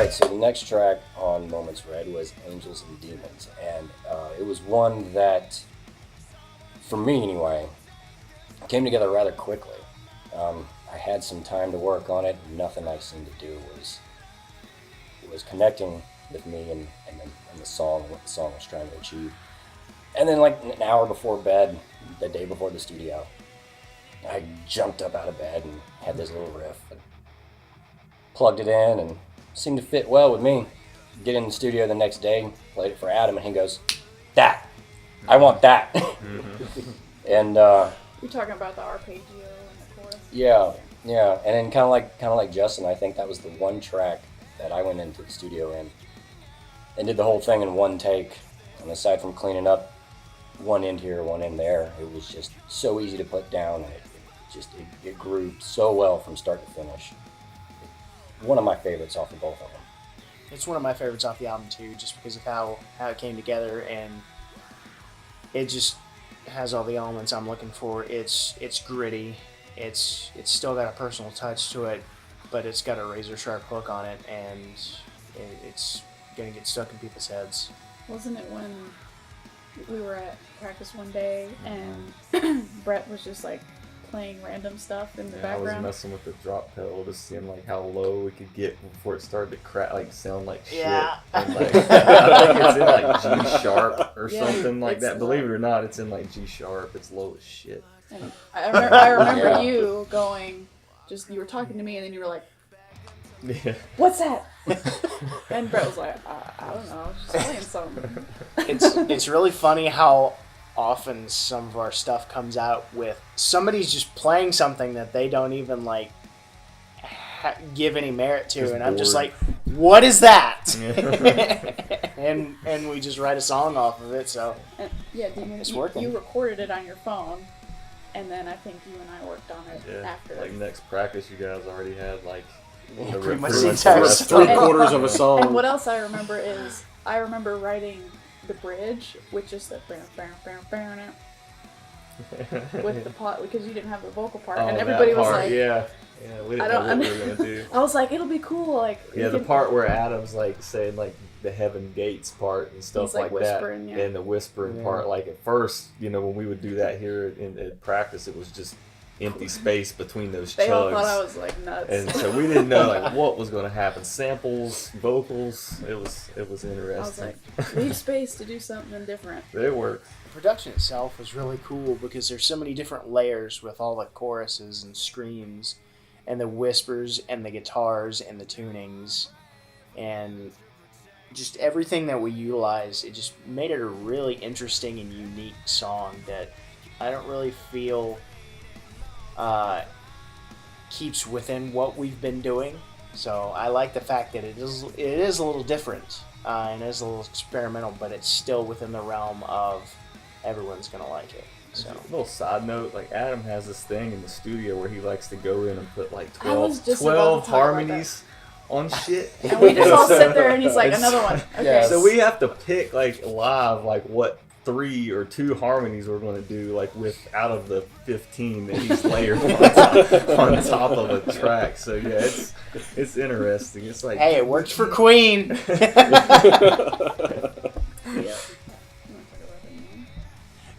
right, so the next track on Moments Red was Angels and Demons, and it was one that, for me anyway, came together rather quickly. I had some time to work on it. Nothing I seemed to do was connecting with me and the song, what the song was trying to achieve. And then like an hour before bed, the day before the studio, I jumped up out of bed and had this little riff and plugged it in and seemed to fit well with me. Get in the studio the next day, played it for Adam, and he goes, "That! I want that!" And You're talking about the arpeggio and the chorus. yeah, and then kind of like Justin, I think that was the one track that I went into the studio in and did the whole thing in one take. And aside from cleaning up one end here, one end there, it was just so easy to put down, and it grew so well from start to finish. One of my favorites off of both of them. It's one of my favorites off the album too, just because of how it came together, and it just has all the elements I'm looking for. It's gritty. It's still got a personal touch to it, but it's got a razor sharp hook on it, and it's gonna get stuck in people's heads. Wasn't it when we were at practice one day and Brett was just like playing random stuff in the background? I was messing with the drop pedal to see like how low it could get before it started to crack, like sound like shit. Yeah. And, like, I think it's in like G sharp or Yeah, something like that. it's Believe it or not, it's in like G sharp. It's low as shit. And I remember Yeah. you going, you were talking to me and then you were like, Yeah. "What's that?" And Brett was like, I don't know, I was just playing something. It's really funny how often some of our stuff comes out with somebody's just playing something that they don't even like give any merit to, Just and I'm just bored. like, what is that? Yeah. and we just write a song off of it. So And, yeah, Demon, It's you working. recorded it on your phone, and then I think you and I worked on it Yeah. after. Like next practice, you guys already had like Yeah, the pretty much rest the of entire rest of song. it. 3/4 of a song. And what else I remember is I remember writing the bridge, which is the with the pot, because you didn't have the vocal part, Oh, and that everybody was part, like, yeah, we I didn't don't- know what we were gonna do. I was like, it'll be cool, like Yeah, we the could- part where Adam's like saying like the heaven gates part and stuff He's, like, like that, whispering, yeah. and the whispering Yeah. part. Like at first, when we would do that here in practice, it was just empty space between those they all chugs, thought I was like nuts. and so we didn't know like what was going to happen. Samples, vocals, it was I was interesting. like, leave space to do something different. It worked. the production itself was really cool because there's so many different layers with all the choruses and screams and the whispers and the guitars and the tunings and just everything that we utilize. It just made it a really interesting and unique song that I don't really feel keeps within what we've been doing. So I like the fact that it is a little different and it is a little experimental, but it's still within the realm of everyone's gonna like it. So A little side note, like Adam has this thing in the studio where he likes to go in and put like I was 12, just about to 12 talk about harmonies on shit. And we just all sit there, and he's like, It's- another one. Okay. Yeah, So we have to pick like live like what 3 or 2 harmonies we're going to do like with out of the 15 that he's layered on top of a track. So yeah, it's interesting. It's like hey, it worked for Queen. Yeah.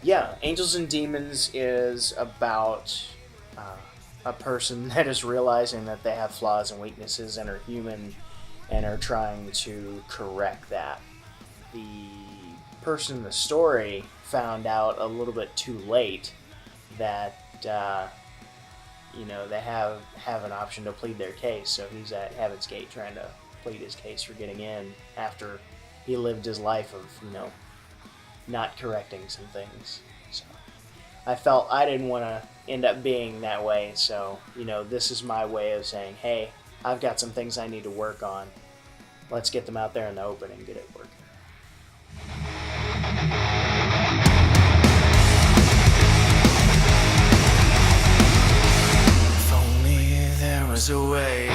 Yeah, Angels and Demons is about a person that is realizing that they have flaws and weaknesses and are human and are trying to correct that. The person in the story found out a little bit too late that they have an option to plead their case. So he's at Heaven's Gate trying to plead his case for getting in after he lived his life of not correcting some things. So I felt I didn't want to end up being that way. So this is my way of saying, hey, I've got some things I need to work on. Let's get them out there in the open and get it working. If only there was a way